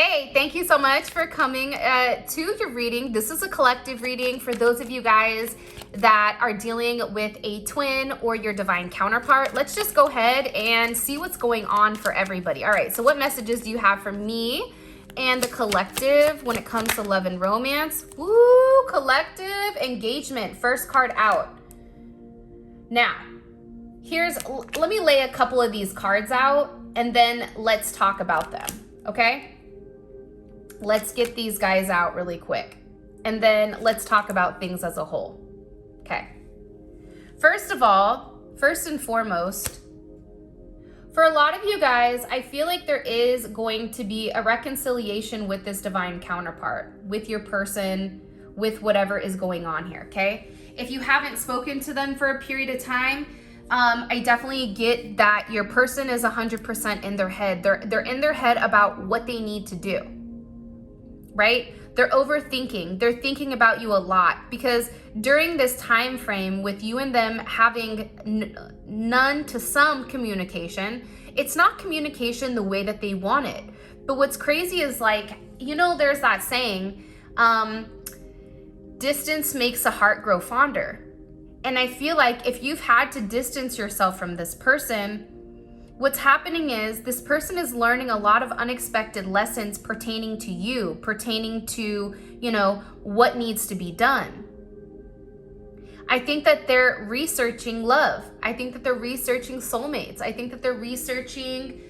Hey, thank you so much for coming to your reading. This is a collective reading for those of you guys that are dealing with a twin or your divine counterpart. Let's just go ahead and see what's going on for everybody. All right, so what messages do you have for me and the collective when it comes to love and romance? Woo, collective engagement, first card out. Now, let me lay a couple of these cards out and then let's talk about them, okay? Let's get these guys out really quick. And then let's talk about things as a whole. Okay. First of all, first and foremost, for a lot of you guys, I feel like there is going to be a reconciliation with this divine counterpart, with your person, with whatever is going on here, okay? If you haven't spoken to them for a period of time, I definitely get that your person is 100% in their head. They're in their head about what they need to do. Right? They're overthinking. They're thinking about you a lot because during this time frame with you and them having none to some communication, it's not communication the way that they want it. But what's crazy is there's that saying, distance makes a heart grow fonder. And I feel like if you've had to distance yourself from this person, what's happening is this person is learning a lot of unexpected lessons pertaining to you, pertaining to, what needs to be done. I think that they're researching love. I think that they're researching soulmates. I think that they're researching,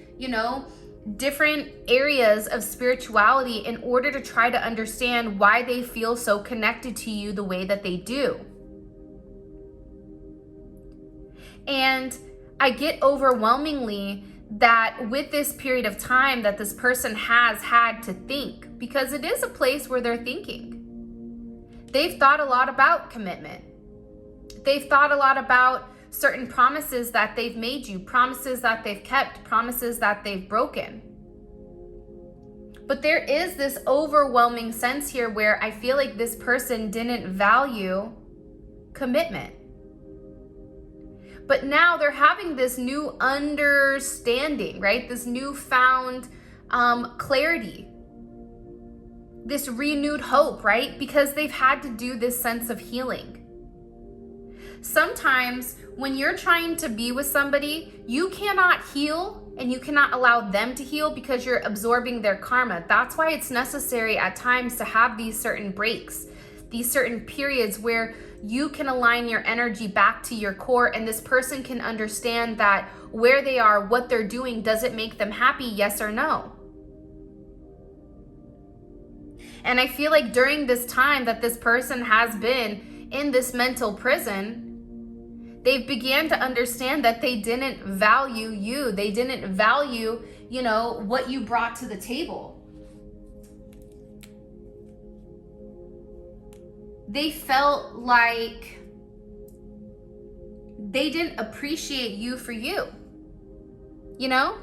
different areas of spirituality in order to try to understand why they feel so connected to you the way that they do. And I get overwhelmingly that with this period of time that this person has had to think, because it is a place where they're thinking. They've thought a lot about commitment. They've thought a lot about certain promises that they've made you, promises that they've kept, promises that they've broken. But there is this overwhelming sense here where I feel like this person didn't value commitment. But now they're having this new understanding, right? This newfound clarity, this renewed hope, right? Because they've had to do this sense of healing. Sometimes when you're trying to be with somebody, you cannot heal and you cannot allow them to heal because you're absorbing their karma. That's why it's necessary at times to have these certain breaks, these certain periods where you can align your energy back to your core and this person can understand that where they are, what they're doing, does it make them happy, yes or no? And I feel like during this time that this person has been in this mental prison, they've began to understand that they didn't value you. They didn't value, what you brought to the table. They felt like they didn't appreciate you for you, Now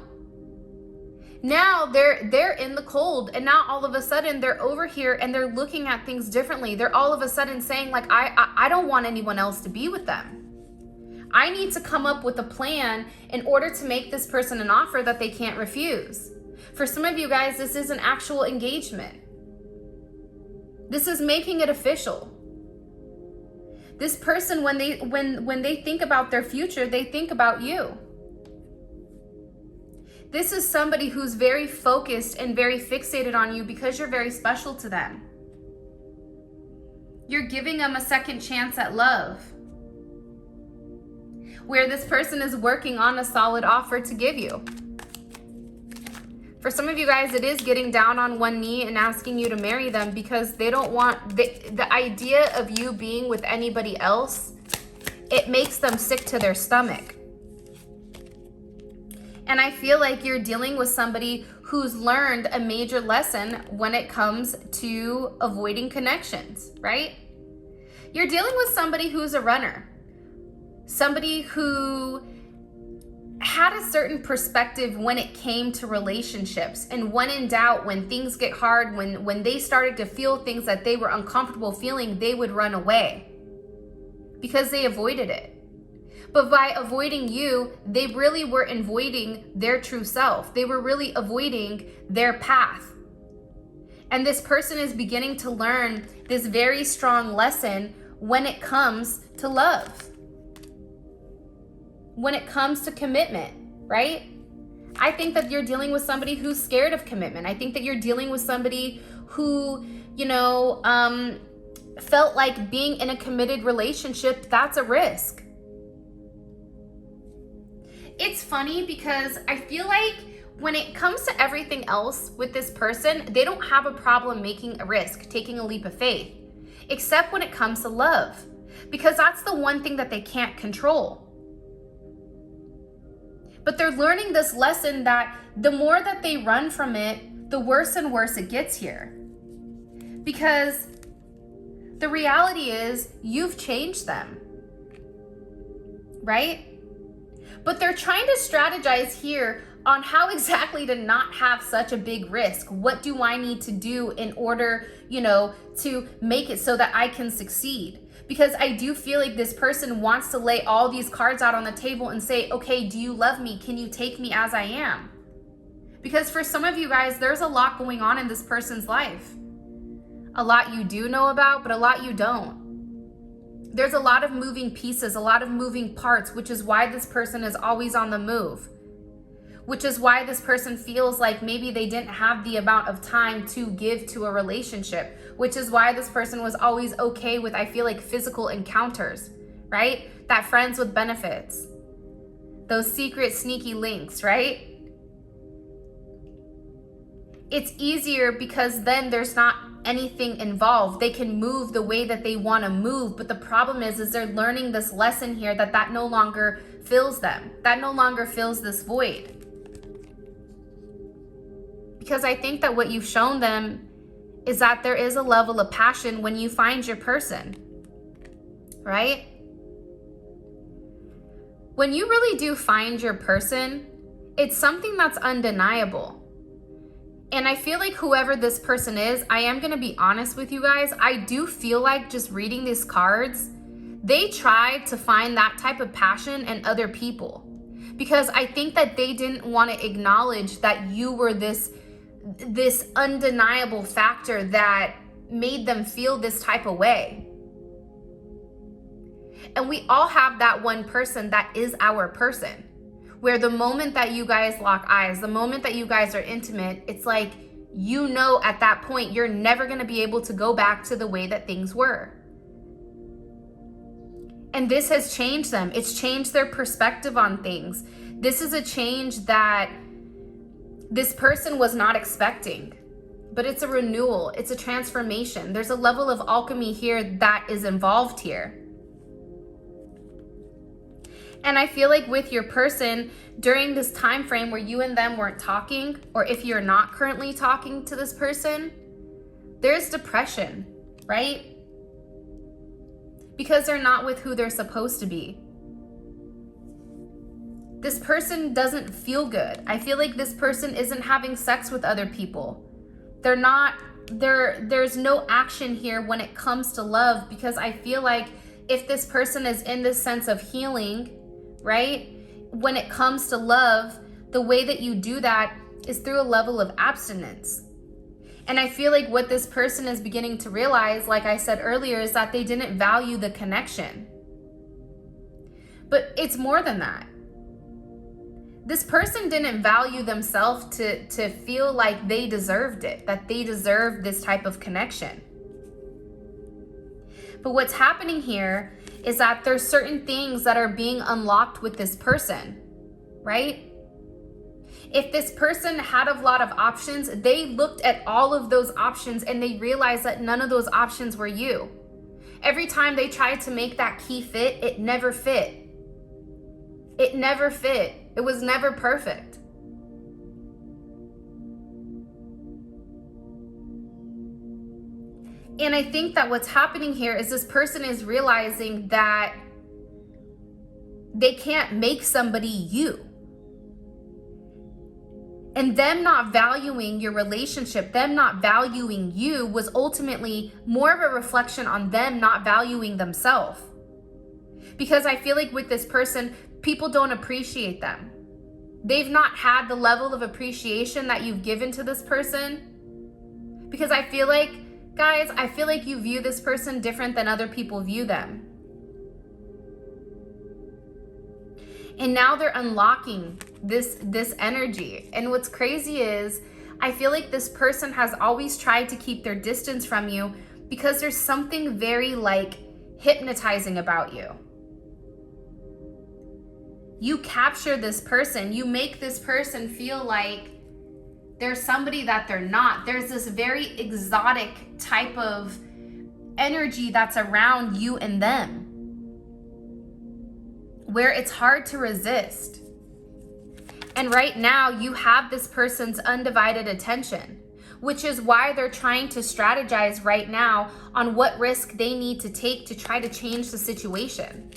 they're in the cold and now all of a sudden they're over here and they're looking at things differently. They're all of a sudden saying I don't want anyone else to be with them. I need to come up with a plan in order to make this person an offer that they can't refuse. For some of you guys, this is an actual engagement. This is making it official. This person, when they think about their future, they think about you. This is somebody who's very focused and very fixated on you because you're very special to them. You're giving them a second chance at love, where this person is working on a solid offer to give you. For some of you guys, it is getting down on one knee and asking you to marry them because they don't want the idea of you being with anybody else. It makes them sick to their stomach. And I feel like you're dealing with somebody who's learned a major lesson when it comes to avoiding connections, right? You're dealing with somebody who's a runner, somebody who had a certain perspective when it came to relationships, and when in doubt, when things get hard, when they started to feel things that they were uncomfortable feeling, they would run away because they avoided it. But by avoiding you, they really were avoiding their true self. They were really avoiding their path. And this person is beginning to learn this very strong lesson when it comes to love, when it comes to commitment, right? I think that you're dealing with somebody who's scared of commitment. I think that you're dealing with somebody who, felt like being in a committed relationship, that's a risk. It's funny because I feel like when it comes to everything else with this person, they don't have a problem making a risk, taking a leap of faith, except when it comes to love, because that's the one thing that they can't control. But they're learning this lesson that the more that they run from it, the worse and worse it gets here. Because the reality is you've changed them, right? But they're trying to strategize here on how exactly to not have such a big risk. What do I need to do in order, to make it so that I can succeed? Because I do feel like this person wants to lay all these cards out on the table and say, okay, do you love me? Can you take me as I am? Because for some of you guys, there's a lot going on in this person's life. A lot you do know about, but a lot you don't. There's a lot of moving pieces, a lot of moving parts, which is why this person is always on the move. Which is why this person feels like maybe they didn't have the amount of time to give to a relationship. Which is why this person was always okay with, I feel like, physical encounters, right? That friends with benefits. Those secret, sneaky links, right? It's easier because then there's not anything involved. They can move the way that they want to move. But the problem is they're learning this lesson here that no longer fills them. That no longer fills this void. Because I think that what you've shown them is that there is a level of passion when you find your person, right? When you really do find your person, it's something that's undeniable. And I feel like whoever this person is, I am going to be honest with you guys, I do feel like just reading these cards, they tried to find that type of passion in other people. Because I think that they didn't want to acknowledge that you were this undeniable factor that made them feel this type of way. And we all have that one person that is our person, where the moment that you guys lock eyes, the moment that you guys are intimate, it's like, at that point, you're never going to be able to go back to the way that things were. And this has changed them. It's changed their perspective on things. This is a change that this person was not expecting, but it's a renewal. It's a transformation. There's a level of alchemy here that is involved here. And I feel like with your person, during this time frame where you and them weren't talking, or if you're not currently talking to this person, there's depression, right? Because they're not with who they're supposed to be. This person doesn't feel good. I feel like this person isn't having sex with other people. There's no action here when it comes to love, because I feel like if this person is in this sense of healing, right? When it comes to love, the way that you do that is through a level of abstinence. And I feel like what this person is beginning to realize, like I said earlier, is that they didn't value the connection. But it's more than that. This person didn't value themselves to feel like they deserved it, that they deserved this type of connection. But what's happening here is that there's certain things that are being unlocked with this person, right? If this person had a lot of options, they looked at all of those options and they realized that none of those options were you. Every time they tried to make that key fit, it never fit. It never fit. It was never perfect. And I think that what's happening here is this person is realizing that they can't make somebody you. And them not valuing your relationship, them not valuing you, was ultimately more of a reflection on them not valuing themselves. Because I feel like with this person, people don't appreciate them. They've not had the level of appreciation that you've given to this person. Because I feel like, guys, I feel like you view this person different than other people view them. And now they're unlocking this energy. And what's crazy is, I feel like this person has always tried to keep their distance from you because there's something very like hypnotizing about you. You capture this person, you make this person feel like they're somebody that they're not. There's this very exotic type of energy that's around you and them, where it's hard to resist. And right now you have this person's undivided attention, which is why they're trying to strategize right now on what risk they need to take to try to change the situation.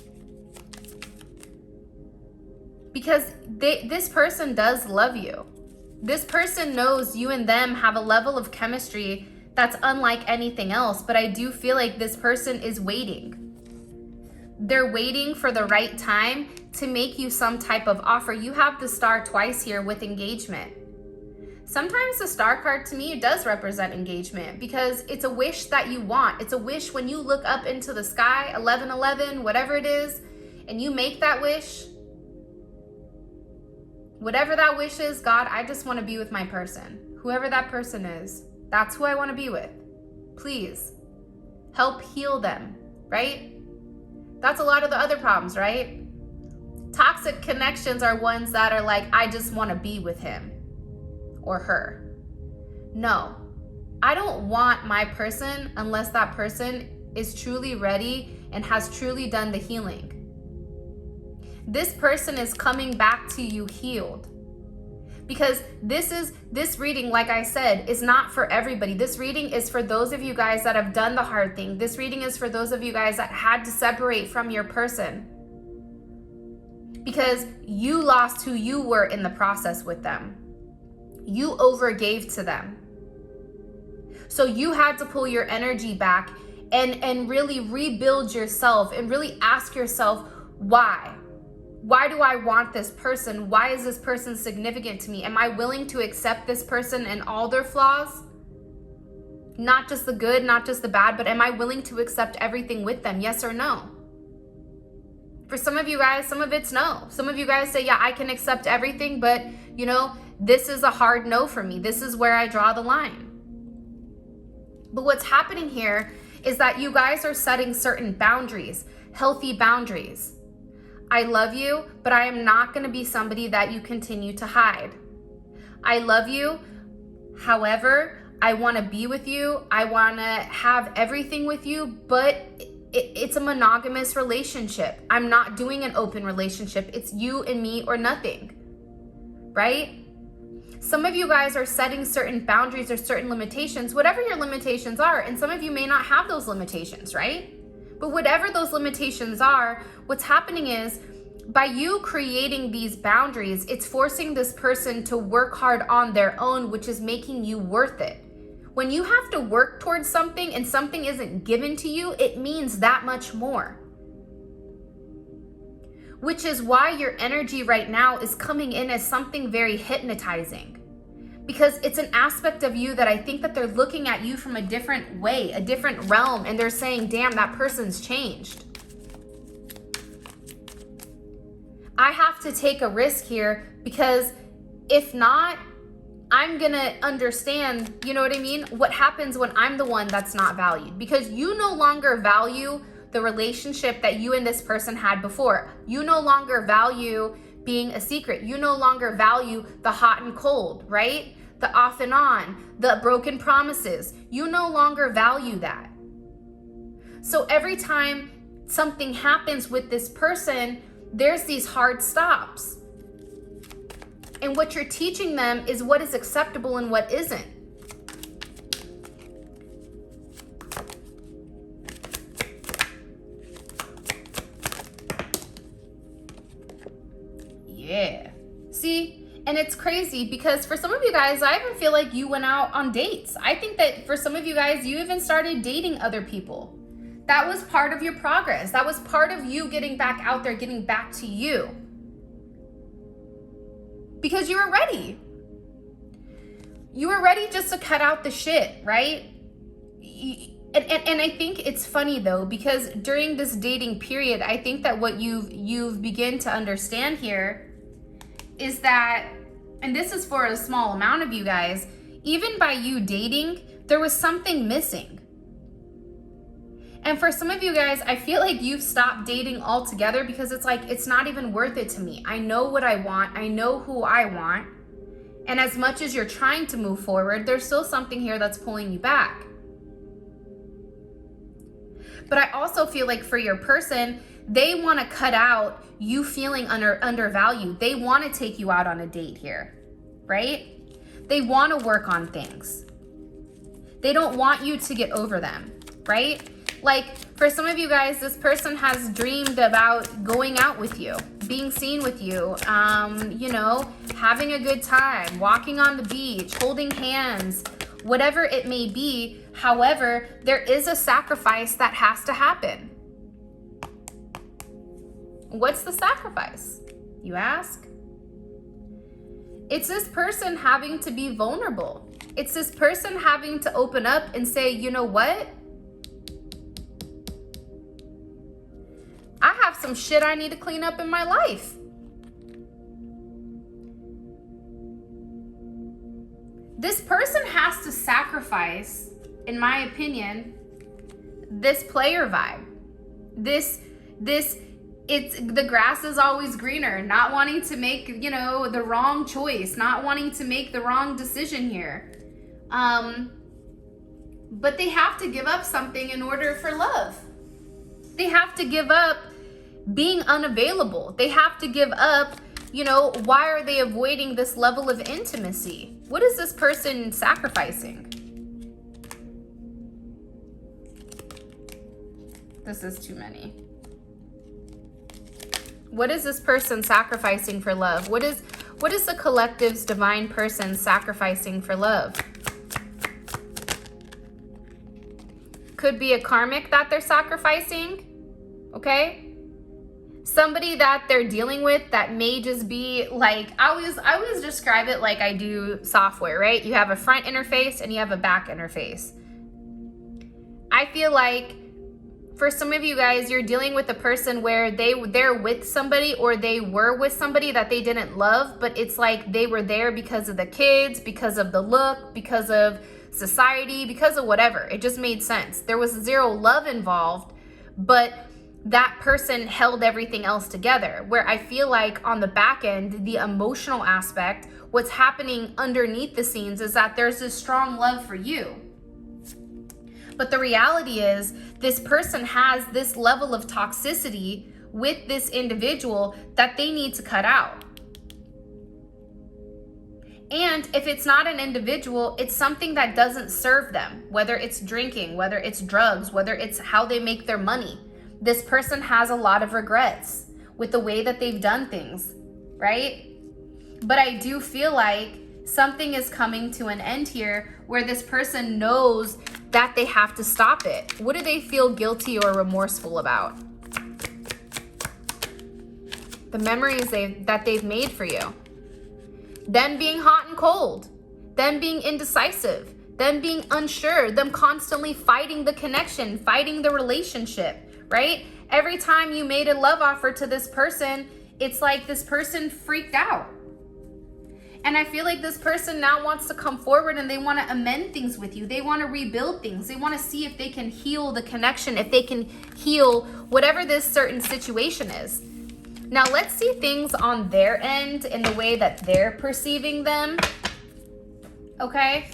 Because this person does love you. This person knows you and them have a level of chemistry that's unlike anything else, but I do feel like this person is waiting. They're waiting for the right time to make you some type of offer. You have the star twice here with engagement. Sometimes the star card to me does represent engagement because it's a wish that you want. It's a wish when you look up into the sky, 1111, whatever it is, and you make that wish. Whatever that wish is, God, I just want to be with my person. Whoever that person is, that's who I want to be with. Please help heal them, right? That's a lot of the other problems, right? Toxic connections are ones that are like, I just want to be with him or her. No, I don't want my person unless that person is truly ready and has truly done the healing. This person is coming back to you healed. Because this reading, like I said, is not for everybody. This reading is for those of you guys that have done the hard thing. This reading is for those of you guys that had to separate from your person because you lost who you were in the process with them. You overgave to them. So you had to pull your energy back and really rebuild yourself and really ask yourself, why? Why do I want this person? Why is this person significant to me? Am I willing to accept this person and all their flaws? Not just the good, not just the bad, but am I willing to accept everything with them? Yes or no? For some of you guys, some of it's no. Some of you guys say, yeah, I can accept everything, but you know, this is a hard no for me. This is where I draw the line. But what's happening here is that you guys are setting certain boundaries, healthy boundaries. I love you, but I am not going to be somebody that you continue to hide. I love you. However, I want to be with you. I want to have everything with you, but it's a monogamous relationship. I'm not doing an open relationship. It's you and me or nothing, right? Some of you guys are setting certain boundaries or certain limitations, whatever your limitations are, and some of you may not have those limitations, right? But whatever those limitations are, what's happening is by you creating these boundaries, it's forcing this person to work hard on their own, which is making you worth it. When you have to work towards something and something isn't given to you, it means that much more. Which is why your energy right now is coming in as something very hypnotizing. Because it's an aspect of you that I think that they're looking at you from a different way, a different realm, and they're saying, damn, that person's changed. I have to take a risk here because if not, I'm gonna understand, you know what I mean? What happens when I'm the one that's not valued? Because you no longer value the relationship that you and this person had before. You no longer value being a secret. You no longer value the hot and cold, right? The off and on, the broken promises. You no longer value that. So every time something happens with this person, there's these hard stops. And what you're teaching them is what is acceptable and what isn't. Yeah. See? And it's crazy because for some of you guys, I even feel like you went out on dates. I think that for some of you guys, you even started dating other people. That was part of your progress. That was part of you getting back out there, getting back to you. Because you were ready. You were ready just to cut out the shit, right? And I think it's funny though, because during this dating period, I think that what you've begun to understand here is that, and this is for a small amount of you guys, even by you dating, there was something missing. And for some of you guys, I feel like you've stopped dating altogether because it's like, it's not even worth it to me. I know what I want. I know who I want. And as much as you're trying to move forward, there's still something here that's pulling you back. But I also feel like for your person, they want to cut out you feeling undervalued. They want to take you out on a date here, right? They want to work on things. They don't want you to get over them, right? Like for some of you guys, this person has dreamed about going out with you, being seen with you, you know, having a good time, walking on the beach, holding hands, whatever it may be. However, there is a sacrifice that has to happen. What's the sacrifice, you ask? It's this person having to be vulnerable. It's this person having to open up and say, you know what? I have some shit I need to clean up in my life. This person has to sacrifice, in my opinion, this player vibe. It's the grass is always greener, not wanting to make, you know, the wrong choice, not wanting to make the wrong decision here. But they have to give up something in order for love. They have to give up being unavailable. They have to give up, you know, why are they avoiding this level of intimacy? What is this person sacrificing? This is too many. What is this person sacrificing for love? What is the collective's divine person sacrificing for love? Could be a karmic that they're sacrificing, okay? Somebody that they're dealing with that may just be like, I always describe it like I do software, right? You have a front interface and you have a back interface. I feel like for some of you guys, you're dealing with a person where they're with somebody or they were with somebody that they didn't love, but it's like they were there because of the kids, because of the look, because of society, because of whatever. It just made sense. There was zero love involved, but that person held everything else together. Where I feel like on the back end, the emotional aspect, what's happening underneath the scenes is that there's this strong love for you. But the reality is this person has this level of toxicity with this individual that they need to cut out. And if it's not an individual, it's something that doesn't serve them, whether it's drinking, whether it's drugs, whether it's how they make their money. This person has a lot of regrets with the way that they've done things, right? But I do feel like something is coming to an end here where this person knows that they have to stop it. What do they feel guilty or remorseful about? The memories that they've made for you. Them being hot and cold. Them being indecisive. Them being unsure. Them constantly fighting the connection, fighting the relationship, right? Every time you made a love offer to this person, it's like this person freaked out. And I feel like this person now wants to come forward and they want to amend things with you. They want to rebuild things. They want to see if they can heal the connection, if they can heal whatever this certain situation is. Now let's see things on their end in the way that they're perceiving them. Okay.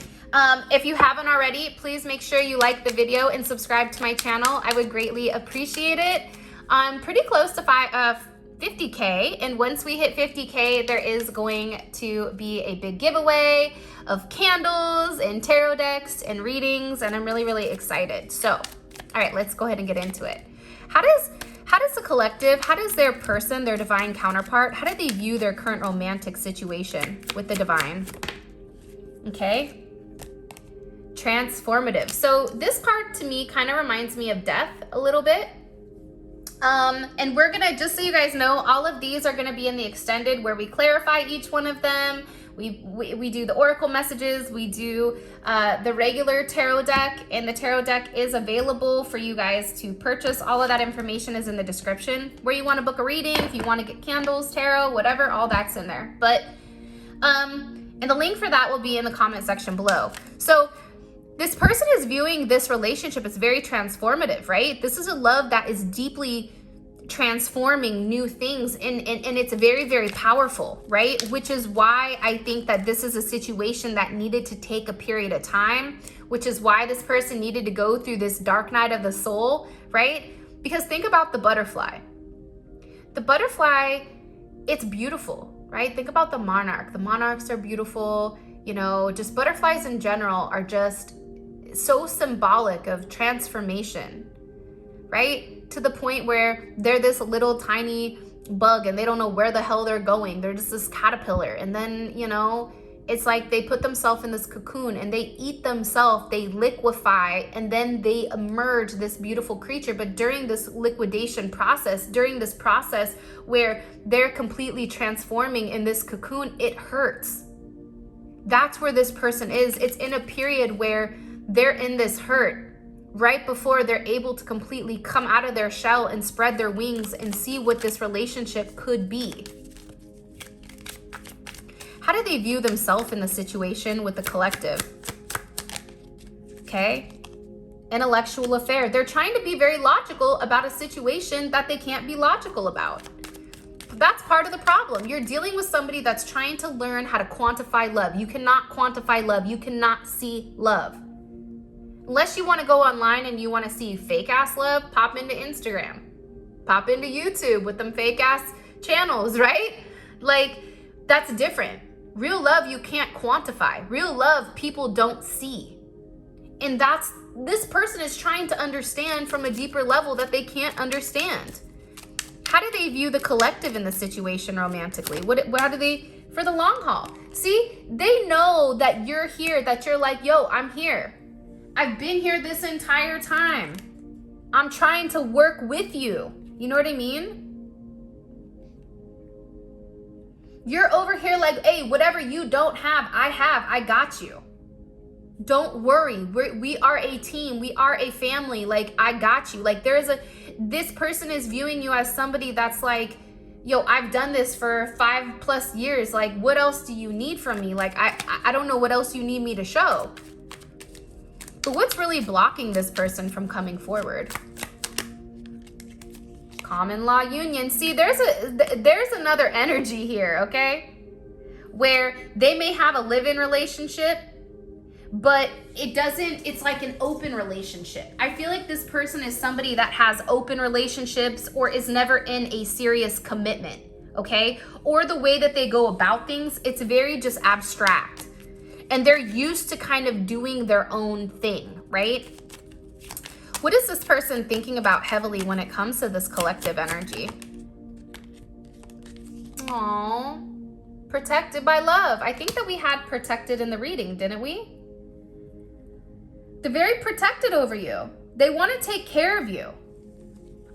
If you haven't already, please make sure you like the video and subscribe to my channel. I would greatly appreciate it. I'm pretty close to 50K, and once we hit 50K, there is going to be a big giveaway of candles and tarot decks and readings, and I'm really, really excited. So, all right, let's go ahead and get into it. How does the collective, how does their person, their divine counterpart, how do they view their current romantic situation with the divine? Okay. Transformative. So this card to me kind of reminds me of death a little bit. And we're gonna, just so you guys know, all of these are gonna be in the extended where we clarify each one of them. We do the oracle messages, we do the regular tarot deck, and the tarot deck is available for you guys to purchase. All of that information is in the description. Where you want to book a reading, if you want to get candles, tarot, whatever, all that's in there. But and the link for that will be in the comment section below. So this person is viewing this relationship as very transformative, right? This is a love that is deeply transforming new things, and it's very, very powerful, right? Which is why I think that this is a situation that needed to take a period of time, which is why this person needed to go through this dark night of the soul, right? Because think about the butterfly. The butterfly, it's beautiful, right? Think about the monarch. The monarchs are beautiful, you know, just butterflies in general are just so symbolic of transformation, right? To the point where they're this little tiny bug and they don't know where the hell they're going. They're just this caterpillar. And then, you know, it's like they put themselves in this cocoon and they eat themselves, they liquefy, and then they emerge this beautiful creature. But during this liquidation process, during this process where they're completely transforming in this cocoon, it hurts. That's where this person is. It's in a period where they're in this hurt right before they're able to completely come out of their shell and spread their wings and see what this relationship could be. How do they view themselves in the situation with the collective? Okay. Intellectual affair. They're trying to be very logical about a situation that they can't be logical about. That's part of the problem. You're dealing with somebody that's trying to learn how to quantify love. You cannot quantify love. You cannot see love. Unless you want to go online and you want to see fake ass love, pop into Instagram, pop into YouTube with them fake ass channels, right? Like, that's different. Real love you can't quantify. Real love people don't see. And this person is trying to understand from a deeper level that they can't understand. How do they view the collective in the situation romantically? How do they, for the long haul? See, they know that you're here, that you're like, yo, I'm here. I've been here this entire time. I'm trying to work with you. You know what I mean? You're over here like, hey, whatever you don't have, I got you. Don't worry. We are a team. We are a family. Like, I got you. Like, this person is viewing you as somebody that's like, yo, I've done this for 5+ years. Like, what else do you need from me? Like, I don't know what else you need me to show. But what's really blocking this person from coming forward? Common law union. See, there's another energy here, okay? Where they may have a live-in relationship, but it's like an open relationship. I feel like this person is somebody that has open relationships or is never in a serious commitment, okay? Or the way that they go about things, it's very just abstract. And they're used to kind of doing their own thing, right? What is this person thinking about heavily when it comes to this collective energy? Aww, protected by love. I think that we had protected in the reading, didn't we? They're very protected over you. They want to take care of you.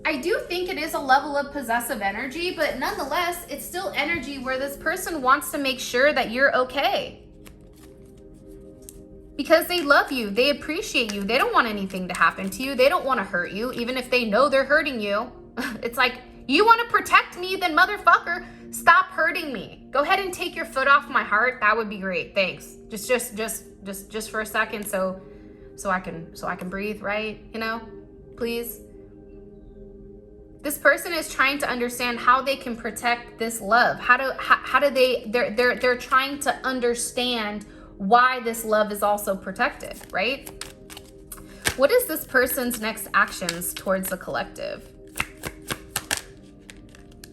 I do think it is a level of possessive energy, but nonetheless, it's still energy where this person wants to make sure that you're okay. Because they love you, they appreciate you, they don't want anything to happen to you, they don't want to hurt you, even if they know they're hurting you. It's like, you want to protect me, then motherfucker, stop hurting me. Go ahead and take your foot off my heart. That would be great. Thanks. Just for a second, so I can breathe, right? You know, please. This person is trying to understand how they can protect this love. They're trying to understand why this love is also protected, right? What is this person's next actions towards the collective?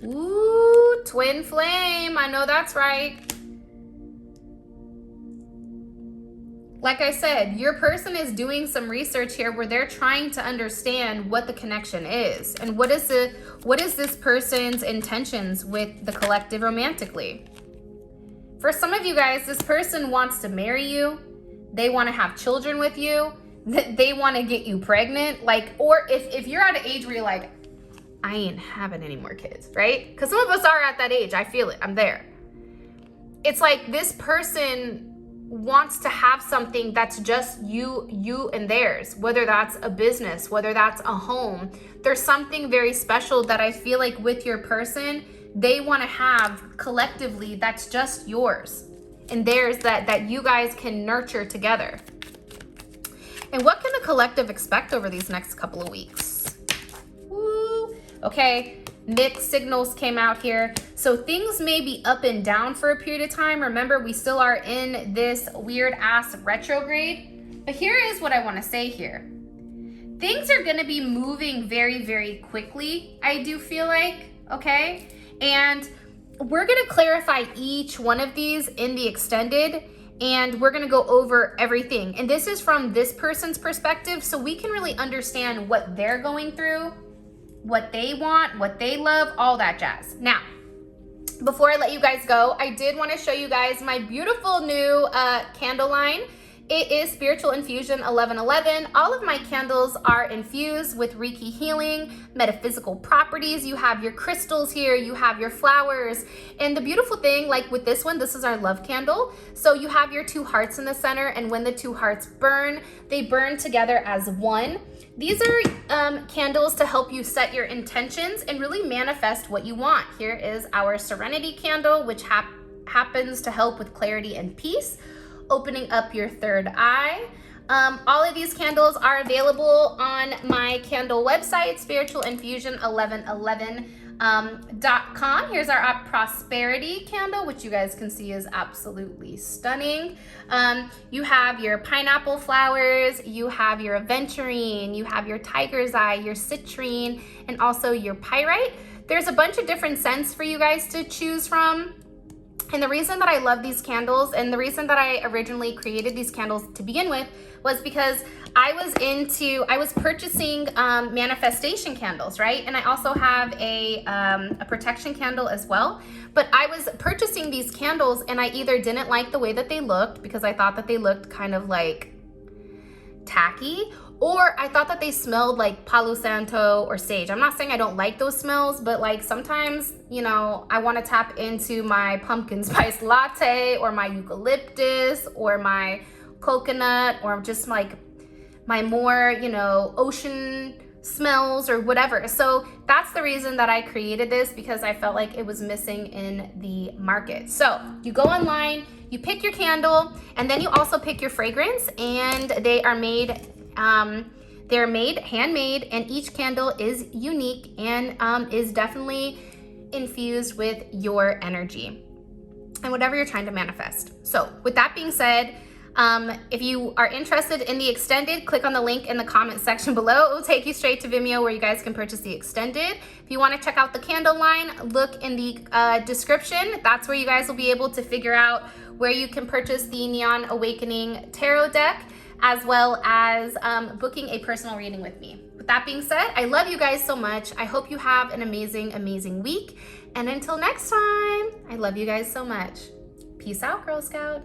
Ooh, twin flame. I know that's right. Like I said, your person is doing some research here where they're trying to understand what the connection is and what is this person's intentions with the collective romantically. For some of you guys, this person wants to marry you. They want to have children with you. They want to get you pregnant. Like, or if you're at an age where you're like, I ain't having any more kids, right? Because some of us are at that age. I feel it. I'm there. it's like this person wants to have something that's just you and theirs, whether that's a business, whether that's a home. There's something very special that I feel like with your person, they want to have collectively that's just yours and theirs, that you guys can nurture together. And what can the collective expect over these next couple of weeks? Woo. Okay, mixed signals came out here. So things may be up and down for a period of time. Remember, we still are in this weird ass retrograde. But here is what I want to say here. Things are going to be moving very, very quickly, I do feel like, okay? And we're going to clarify each one of these in the extended, and we're going to go over everything. And this is from this person's perspective, so we can really understand what they're going through, what they want, what they love, all that jazz. Now, before I let you guys go, I did want to show you guys my beautiful new candle line. It is Spiritual Infusion 1111. All of my candles are infused with Reiki healing, metaphysical properties. You have your crystals here, you have your flowers. And the beautiful thing, like with this one, this is our love candle. So you have your two hearts in the center, and when the two hearts burn, they burn together as one. These are candles to help you set your intentions and really manifest what you want. Here is our Serenity candle, which happens to help with clarity and peace, opening up your third eye. All of these candles are available on my candle website, spiritualinfusion1111.com. Here's our prosperity candle, which you guys can see is absolutely stunning. You have your pineapple flowers, you have your aventurine, you have your tiger's eye, your citrine, and also your pyrite. There's a bunch of different scents for you guys to choose from. And the reason that I love these candles, and the reason that I originally created these candles to begin with, was because I was purchasing manifestation candles, right? And I also have a protection candle as well. But I was purchasing these candles, and I either didn't like the way that they looked because I thought that they looked kind of like tacky, or I thought that they smelled like Palo Santo or sage. I'm not saying I don't like those smells, but like sometimes, you know, I want to tap into my pumpkin spice latte or my eucalyptus or my coconut or just like my more, you know, ocean smells or whatever. So that's the reason that I created this, because I felt like it was missing in the market. So you go online, you pick your candle, and then you also pick your fragrance, and they are made handmade, and each candle is unique and is definitely infused with your energy and whatever you're trying to manifest. So with that being said, if you are interested in the extended, click on the link in the comment section below. It will take you straight to Vimeo where you guys can purchase the extended. If you want to check out the candle line, look in the description. That's where you guys will be able to figure out where you can purchase the Neon Awakening Tarot deck, as well as booking a personal reading with me. With that being said, I love you guys so much. I hope you have an amazing, amazing week. And until next time, I love you guys so much. Peace out, Girl Scout.